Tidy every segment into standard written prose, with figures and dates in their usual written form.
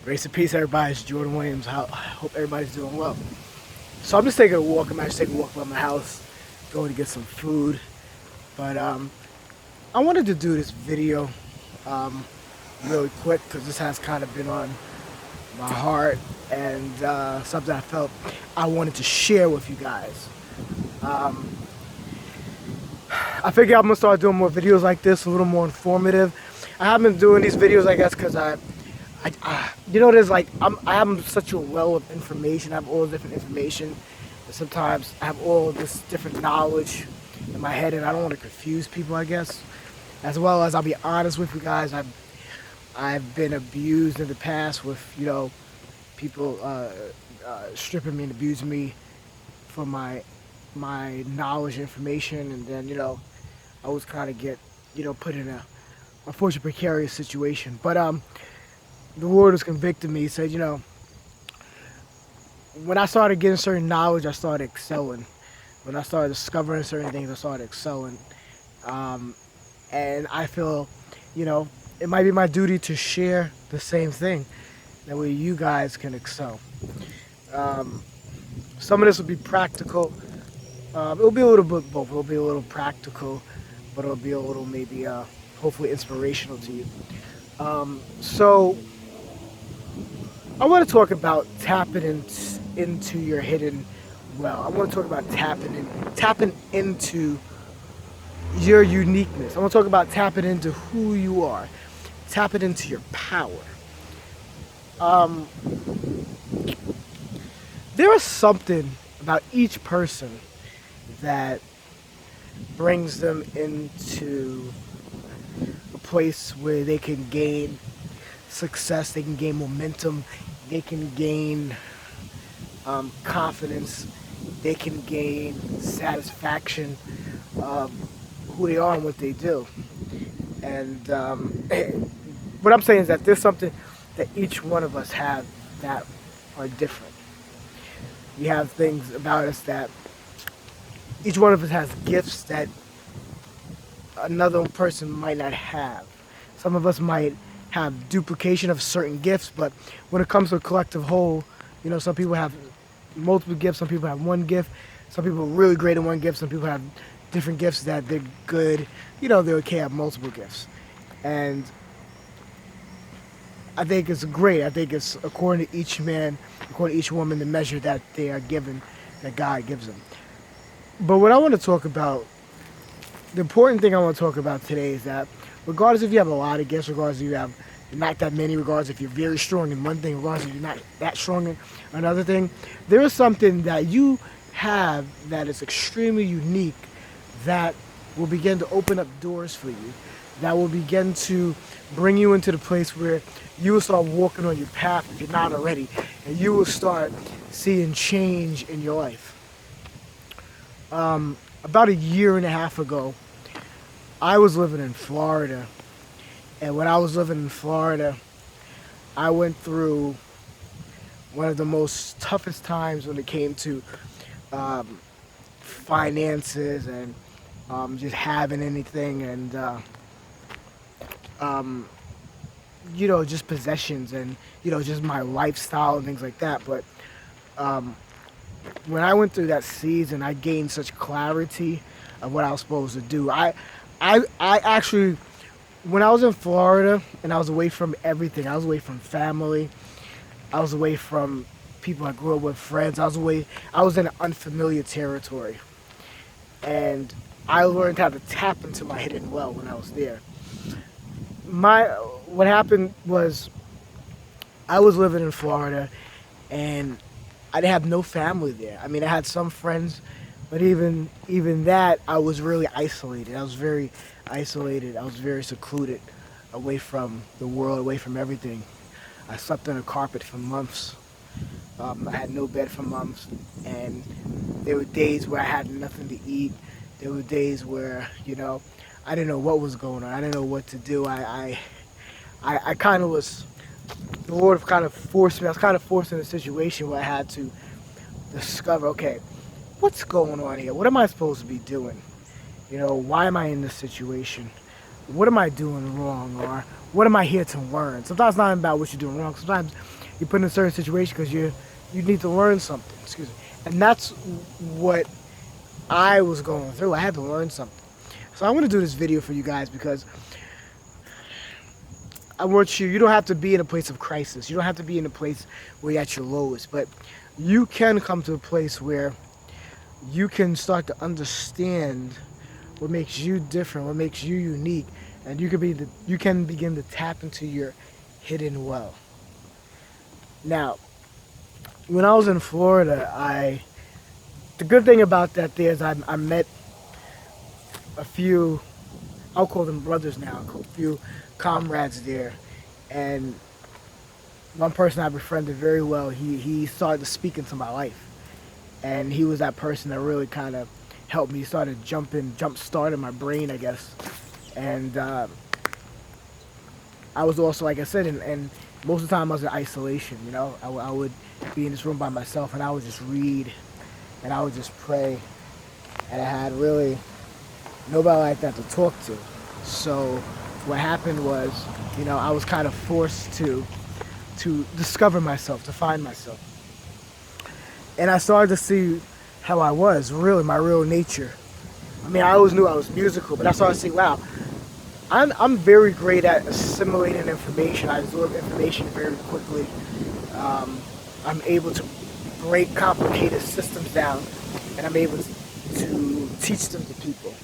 Grace and peace, everybody. It's Jordan Williams. I hope everybody's doing well. So I'm just taking a walk. I'm actually taking a walk around my house, going to get some food. But I wanted to do this video really quick because this has kind of been on my heart and something I felt I wanted to share with you guys. I figure I'm gonna start doing more videos like this, a little more informative. I haven't been doing these videos, I guess, because there's like I have such a well of information. I have all this different information, and sometimes I have all this different knowledge in my head, and I don't want to confuse people, I guess. As well as I'll be honest with you guys, I've been abused in the past with people stripping me and abusing me for my knowledge and information, and then I was kind of get put in a unfortunately precarious situation. But the Lord was convicting me. He said, when I started getting certain knowledge, I started excelling. When I started discovering certain things, I started excelling. And I feel, it might be my duty to share the same thing. That way you guys can excel. Some of this will be practical. It'll be a little bit both. It'll be a little practical, but it'll be a little maybe hopefully inspirational to you. So I want to talk about tapping into your hidden well. I want to talk about tapping into your uniqueness. I want to talk about tapping into who you are, tapping into your power. There is something about each person that brings them into a place where they can gain success, they can gain momentum, they can gain confidence, they can gain satisfaction of who they are and what they do. And what I'm saying is that there's something that each one of us have that are different. We have things about us that each one of us has gifts that another person might not have. Some of us might have duplication of certain gifts, but when it comes to a collective whole, some people have multiple gifts, some people have one gift, some people are really great in one gift, some people have different gifts that they're good, they're okay at multiple gifts. And I think it's great. I think it's according to each man, according to each woman, the measure that they are given, that God gives them. But what I want to talk about, the important thing I want to talk about today is that regardless if you have a lot of gifts, regardless if you have not that many, regardless if you're very strong in one thing, regardless if you're not that strong in another thing, there is something that you have that is extremely unique that will begin to open up doors for you, that will begin to bring you into the place where you will start walking on your path if you're not already, and you will start seeing change in your life. About a year and a half ago, I was living in Florida, and when I was living in Florida, I went through one of the most toughest times when it came to finances and just having anything, and just possessions and just my lifestyle and things like that. But when I went through that season, I gained such clarity of what I was supposed to do. I actually, when I was in Florida and I was away from everything, I was away from family, I was away from people I grew up with, friends, I was in an unfamiliar territory. And I learned how to tap into my hidden well when I was there. What happened was I was living in Florida and I didn't have no family there. I mean, I had some friends, but even that, I was really isolated. I was very isolated. I was very secluded, away from the world, away from everything. I slept on a carpet for months. I had no bed for months, and there were days where I had nothing to eat. There were days where, I didn't know what was going on. I didn't know what to do. I kind of was, the Lord kind of forced me. I was kind of forced in a situation where I had to discover, okay, what's going on here? What am I supposed to be doing? Why am I in this situation? What am I doing wrong? Or what am I here to learn? Sometimes it's not about what you're doing wrong. Sometimes you're put in a certain situation because you need to learn something. Excuse me. And that's what I was going through. I had to learn something. So I want to do this video for you guys because I want you don't have to be in a place of crisis. You don't have to be in a place where you're at your lowest. But you can come to a place where you can start to understand what makes you different, what makes you unique. And you can begin to tap into your hidden well. Now, when I was in Florida, the good thing about that there is I met a few, I'll call them brothers now, a few comrades there, and one person I befriended very well, he started to speak into my life, and he was that person that really kind of helped me, started jump started my brain, I guess, and I was also, like I said, and most of the time I was in isolation, you know, I would be in this room by myself, and I would just read, and I would just pray, and I had really nobody like that to talk to. So what happened was, you know, I was kind of forced to discover myself, to find myself. And I started to see how I was, really, my real nature. I mean, I always knew I was musical, but I started to see, wow, I'm very great at assimilating information. I absorb information very quickly. I'm able to break complicated systems down, and I'm able to teach them to people.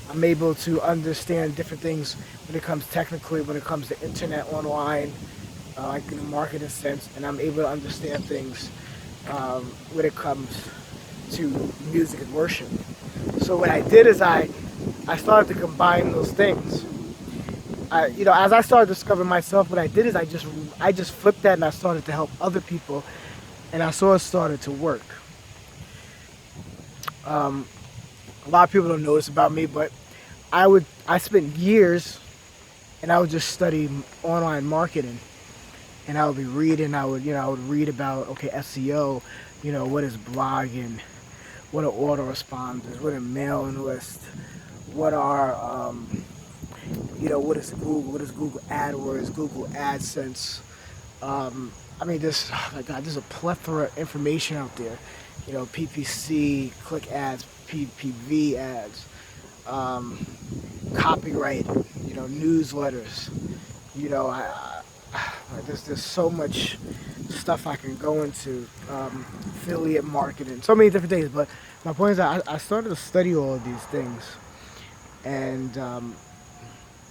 I'm able to understand different things when it comes technically, when it comes to internet, online, like in a marketing sense, and I'm able to understand things when it comes to music and worship. So what I did is I started to combine those things. You know, as I started discovering myself, what I did is I just flipped that and I started to help other people, and I saw it started to work. A lot of people don't know this about me, but I spent years and I would just study online marketing, and I would be reading, I would read about, okay, SEO, you know, what is blogging, what are autoresponders, what are mailing lists, what are, you know, what is Google AdWords, Google AdSense. I mean, oh my God, there's a plethora of information out there. You know, PPC, click ads, PPV ads, copyright, you know, newsletters. You know, there's so much stuff I can go into, affiliate marketing, so many different things. But my point is that I started to study all of these things, and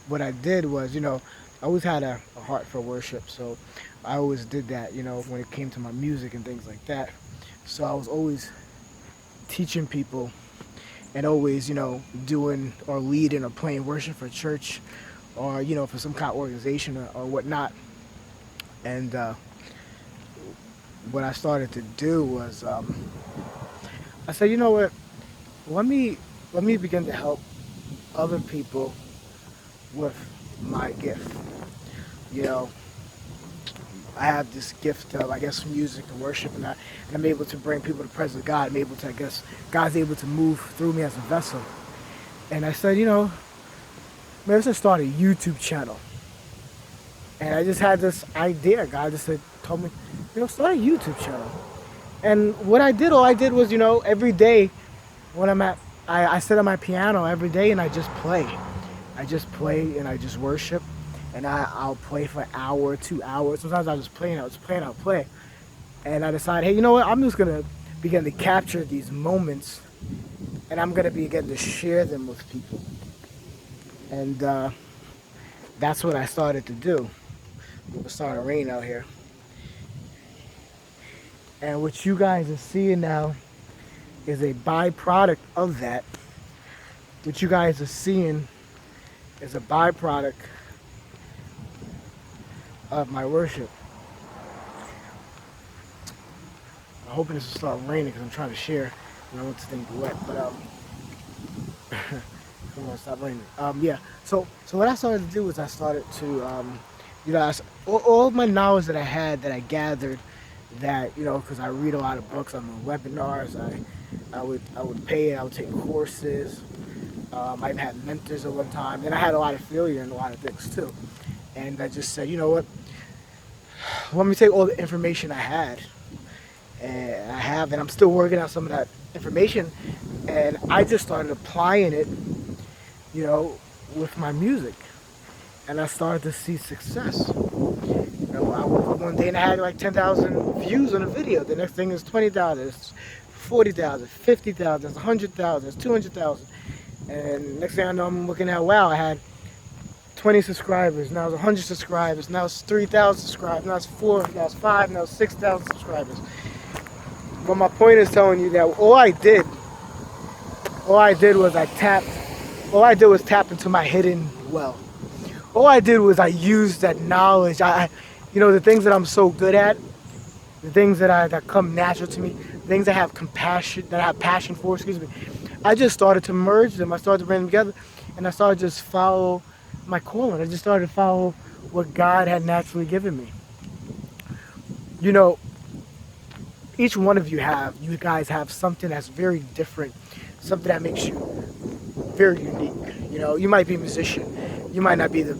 what I did was, you know, I always had a heart for worship, so I always did that, you know, when it came to my music and things like that. So I was always teaching people and always, you know, doing or leading or playing worship for church or, you know, for some kind of organization or whatnot. And what I started to do was, I said, you know what, let me begin to help other people with my gift. You know, I have this gift of, I guess, music and worship, and I'm able to bring people to the presence of God. I'm able to, I guess, God's able to move through me as a vessel. And I said, you know, maybe I should start a YouTube channel. And I just had this idea. God just told me, you know, start a YouTube channel. And all I did was, you know, every day when I sit at my piano every day and I just play. I just play and I just worship, and I'll play for an hour, 2 hours. Sometimes I'll just play and I'll play. And I decided, hey, you know what? I'm just going to begin to capture these moments, and I'm going to begin to share them with people. And that's what I started to do. It's starting to rain out here. And what you guys are seeing now is a byproduct of that. What you guys are seeing is a byproduct of my worship. I'm hoping this will start raining because I'm trying to share. I don't want this thing to be wet, but come on, stop raining. Yeah. So what I started to do was I started to, you know, all my knowledge that I had, that I gathered, that, you know, because I read a lot of books, I'm on webinars. I would pay. I would take courses. I even had mentors at one time, and I had a lot of failure in a lot of things too. And I just said, you know what? Let me take all the information I had, and and I'm still working out some of that information, and I just started applying it, you know, with my music, and I started to see success. You know, I woke up one day and I had like 10,000 views on a video. The next thing is 20,000, 40,000, 50,000, 100,000, 200,000, and next thing I know, I'm looking at, wow, I had 20 subscribers, now it's 100 subscribers, now it's 3,000 subscribers, now it's 4, now it's 5, now it's 6,000 subscribers. But my point is telling you that all I did was all I did was tap into my hidden well. All I did was I used that knowledge. You know, the things that I'm so good at, the things that come natural to me, the things I have passion for, excuse me. I just started to merge them. I started to bring them together, and I started to just follow my calling. I just started to follow what God had naturally given me. You know, each one of you guys have something that's very different, something that makes you very unique. You know, you might be a musician. You might not be the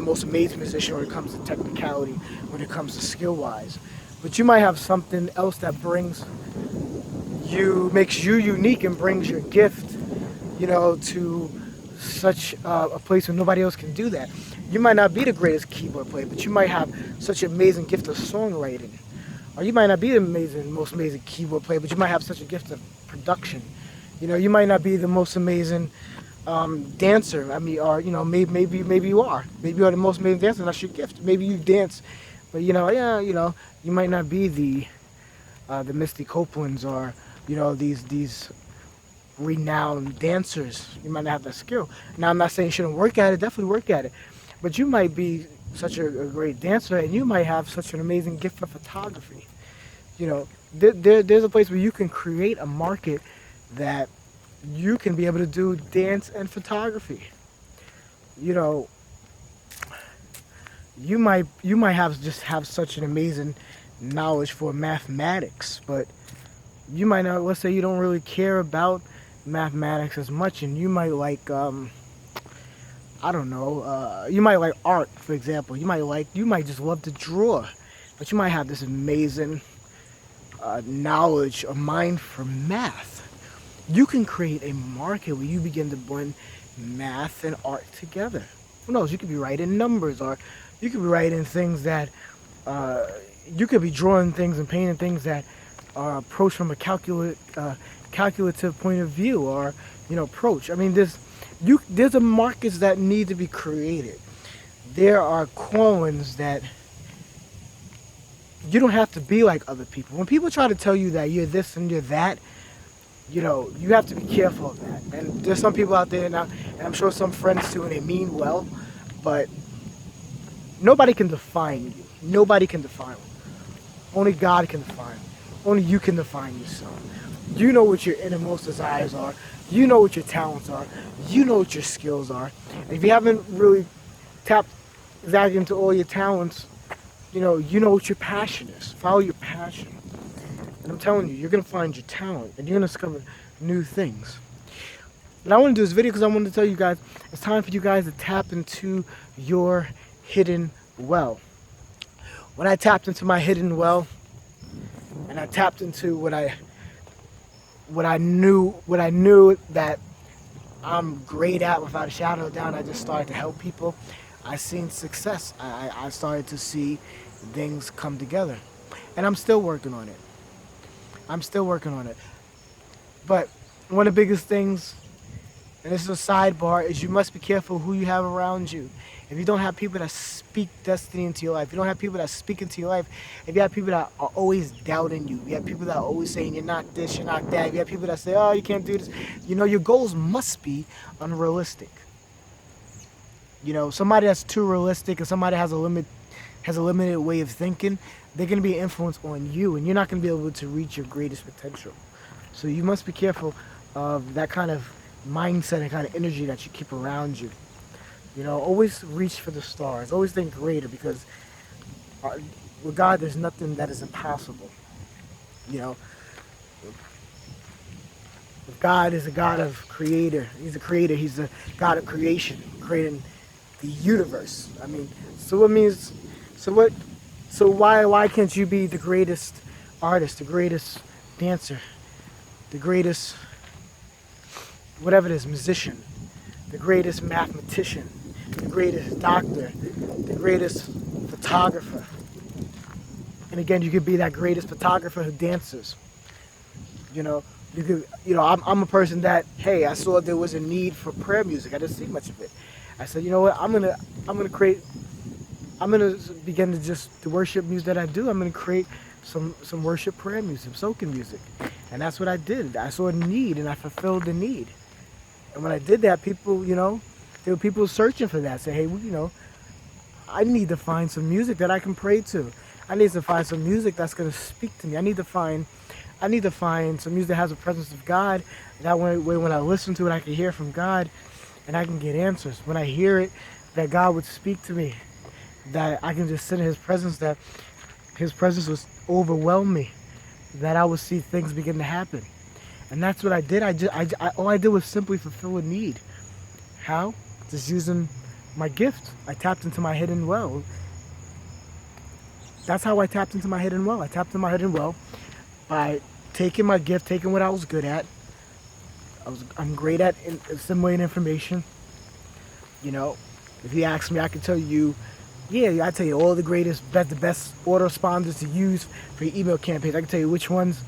most amazing musician when it comes to technicality, when it comes to skill-wise. But you might have something else that makes you unique and brings your gift, you know, to such a place where nobody else can do that. You might not be the greatest keyboard player, but you might have such an amazing gift of songwriting. Or you might not be the most amazing keyboard player, but you might have such a gift of production. You know, you might not be the most amazing dancer. I mean, or you know, maybe you are. Maybe you are the most amazing dancer. That's your gift. Maybe you dance, but you know, yeah, you know, you might not be the Misty Copelands or you know these renowned dancers. You might not have that skill. Now, I'm not saying you shouldn't work at it. Definitely work at it. But you might be such a great dancer, and you might have such an amazing gift for photography. You know, there's a place where you can create a market that you can be able to do dance and photography. You know, you might have such an amazing knowledge for mathematics, but you might not. Let's say you don't really care about mathematics as much, and you might like I don't know, you might like art, for example. You might just love to draw, but you might have this amazing knowledge or mind for math. You can create a market where you begin to blend math and art together. Who knows? You could be writing numbers, or you could be writing things that you could be drawing things and painting things that are approached from a calculative point of view, or you know, approach. I mean, there's a markets that need to be created. There are callings that you don't have to be like other people. When people try to tell you that you're this and you're that, you know, you have to be careful of that. And there's some people out there now, and I'm sure some friends too, and they mean well, but nobody can define you. Nobody can define you. Only God can define you. Only you can define yourself. You know what your innermost desires are. You know what your talents are. You know what your skills are. And if you haven't really tapped exactly into all your talents, you know what your passion is. Follow your passion. And I'm telling you, you're going to find your talent, and you're going to discover new things. And I want to do this video because I want to tell you guys, it's time for you guys to tap into your hidden well. When I tapped into my hidden well, and I tapped into what I knew that I'm great at without a shadow of a doubt, I just started to help people. I seen success. I started to see things come together. And I'm still working on it. But one of the biggest things, and this is a sidebar, is you must be careful who you have around you. If you don't have people that speak destiny into your life, if you don't have people that speak into your life, if you have people that are always doubting you, you have people that are always saying you're not this, you're not that, you have people that say, oh, you can't do this, you know, your goals must be unrealistic. You know, somebody that's too realistic and somebody has a limited way of thinking, they're going to be an influence on you, and you're not going to be able to reach your greatest potential. So you must be careful of that kind of mindset and kind of energy that you keep around you. You know, always reach for the stars. Always think greater, because with God, there's nothing that is impossible. You know, God is a God of creator. He's a creator. He's a God of creation, creating the universe. I mean, So what means? So what? So why can't you be the greatest artist, the greatest dancer, the greatest whatever it is, musician, the greatest mathematician, the greatest doctor, the greatest photographer? And again, you could be that greatest photographer who dances. You know, you could. You know, I'm a person that, hey, I saw there was a need for prayer music. I didn't see much of it. I said, you know what? I'm gonna create. I'm gonna begin to just the worship music that I do. I'm gonna create some worship prayer music, soaking music, and that's what I did. I saw a need and I fulfilled the need. And when I did that, people, there were people searching for that. Say, hey, I need to find some music that I can pray to. I need to find some music that's gonna speak to me. I need to find some music that has the presence of God. That way, when I listen to it, I can hear from God, and I can get answers. When I hear it, that God would speak to me. That I can just sit in His presence. That His presence would overwhelm me. That I would see things begin to happen. And that's what I did. All I did was simply fulfill a need. How? Just using my gift. I tapped into my hidden well. That's how I tapped into my hidden well. I tapped into my hidden well by taking my gift, taking what I was good at. I'm great at assimilating information. You know, if you ask me, I can tell you, yeah, I tell you all the the best autoresponders to use for your email campaigns. I can tell you which ones,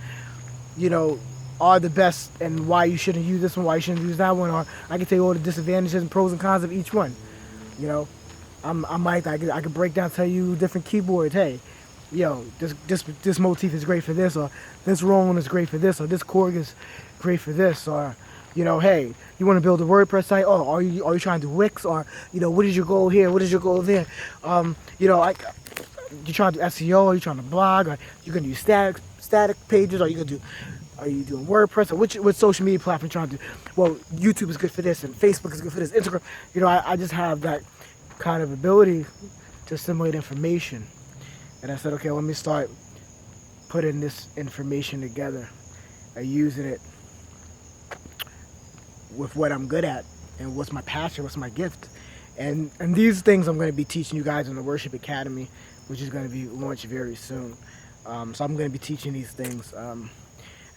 are the best and why you shouldn't use this one, why you shouldn't use that one, or I can tell you all the disadvantages and pros and cons of each one. You know, I could break down, tell you different keyboards. Hey, this motif is great for this, or this rolling is great for this, or this chord is great for this, or hey, you want to build a WordPress site? Oh, are you trying to do Wix, or what is your goal here? What is your goal there? You trying to do SEO? Are you trying to blog? Or you gonna use static pages? Or are you doing WordPress? Or which social media platform you trying to do? Well, YouTube is good for this, and Facebook is good for this. Instagram. I just have that kind of ability to assimilate information. And I said, okay, let me start putting this information together and using it with what I'm good at and what's my passion, what's my gift. And these things I'm going to be teaching you guys in the Worship Academy, which is going to be launched very soon. So I'm going to be teaching these things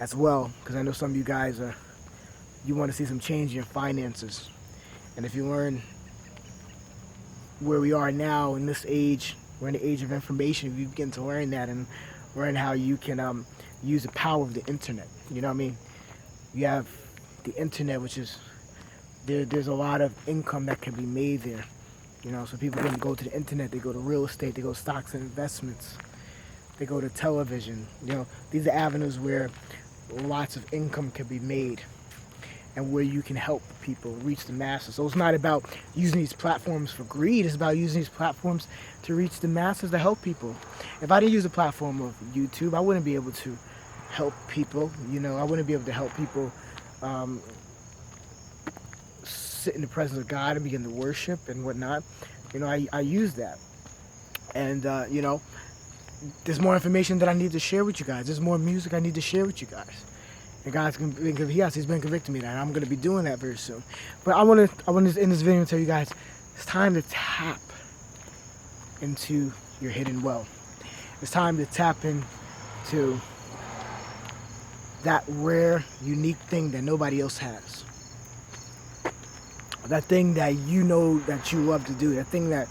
as well, because I know some of you guys you want to see some change in your finances. And if you learn where we are now in this age, we're in the age of information. If you begin to learn that and learn how you can use the power of the internet. You know what I mean? You have the internet, which is there's a lot of income that can be made there. So people can go to the internet, they go to real estate, they go to stocks and investments, they go to television. These are avenues where lots of income can be made and where you can help people reach the masses. So it's not about using these platforms for greed, it's about using these platforms to reach the masses, to help people. If I didn't use the platform of YouTube, I wouldn't be able to help people. I wouldn't be able to help people sit in the presence of God and begin to worship and whatnot. I use that. And, there's more information that I need to share with you guys. There's more music I need to share with you guys. And God's been He's been convicting me that. And I'm going to be doing that very soon. But I want to in this video tell you guys, it's time to tap into your hidden well. It's time to tap into that rare, unique thing that nobody else has. That thing that that you love to do. That thing that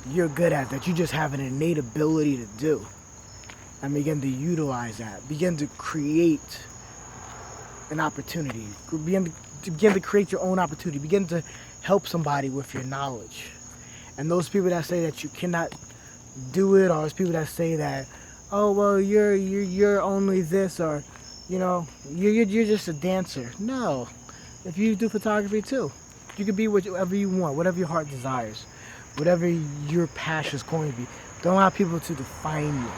you're good at, that you just have an innate ability to do. And begin to utilize that. Begin to create an opportunity. Begin to create your own opportunity. Begin to help somebody with your knowledge. And those people that say that you cannot do it, or those people that say that, oh well, you're only this, or you're just a dancer. No, if you do photography too, you can be whatever you want, whatever your heart desires, whatever your passion is going to be. Don't allow people to define you.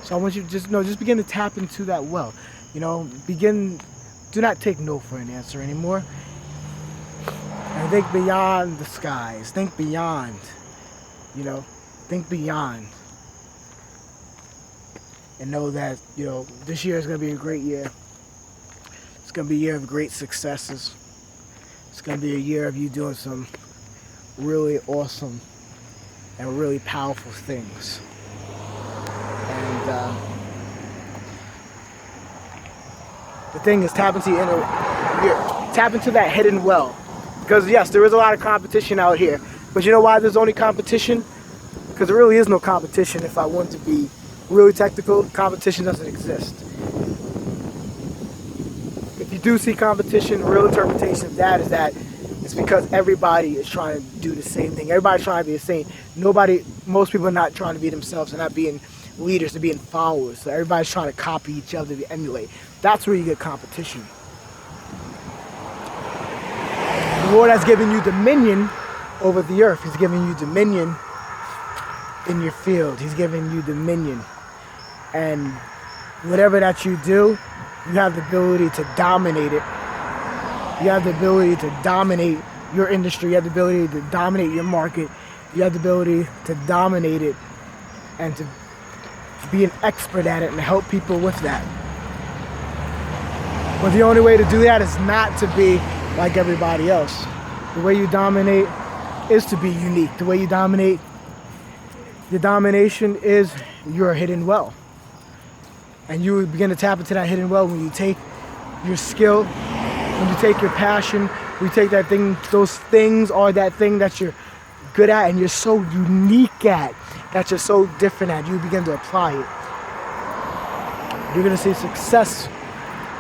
So I want you to just begin to tap into that well. Do not take no for an answer anymore. And think beyond the skies. Think beyond. Think beyond. And know that, this year is going to be a great year. It's going to be a year of great successes. It's going to be a year of you doing some really awesome and really powerful things. And the thing is, tap into that hidden well. Because yes, there is a lot of competition out here. But you know why there's only competition? Because there really is no competition. If I want to be really technical, competition doesn't exist. If you do see competition, the real interpretation of that is that it's because everybody is trying to do the same thing. Everybody's trying to be the same. Most people are not trying to be themselves. They're not being leaders. They're being followers. So everybody's trying to copy each other, to emulate. That's where you get competition. The Lord has given you dominion over the earth. He's giving you dominion in your field. He's giving you dominion. And whatever that you do, you have the ability to dominate it. You have the ability to dominate your industry. You have the ability to dominate your market. You have the ability to dominate it and to be an expert at it and help people with that. But the only way to do that is not to be like everybody else. The way you dominate is to be unique. The way you dominate, the domination is your hidden well. And you begin to tap into that hidden well when you take your skill, when you take your passion, when you take that thing, those things or that thing that you're good at and you're so unique at, that you're so different at, you begin to apply it. You're gonna see success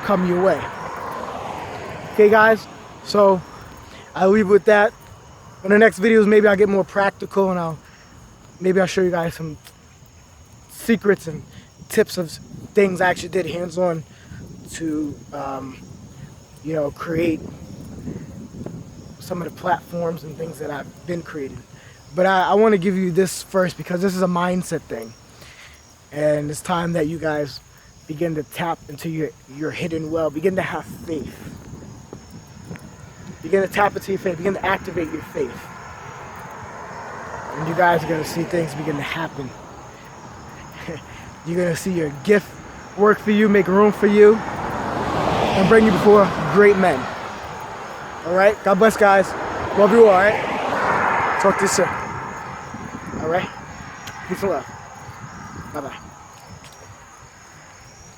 come your way. Okay guys, so I'll leave with that. In the next videos, maybe I'll get more practical and maybe I'll show you guys some secrets and tips of things I actually did hands-on to create some of the platforms and things that I've been creating. But I want to give you this first because this is a mindset thing. And it's time that you guys begin to tap into your hidden well. Begin to have faith. Begin to tap into your faith. Begin to activate your faith. And you guys are going to see things begin to happen. You're going to see your gift work for you, make room for you, and bring you before great men. All right? God bless, guys. Love you all, all right? Talk to you soon. All right? Peace and love. Bye-bye.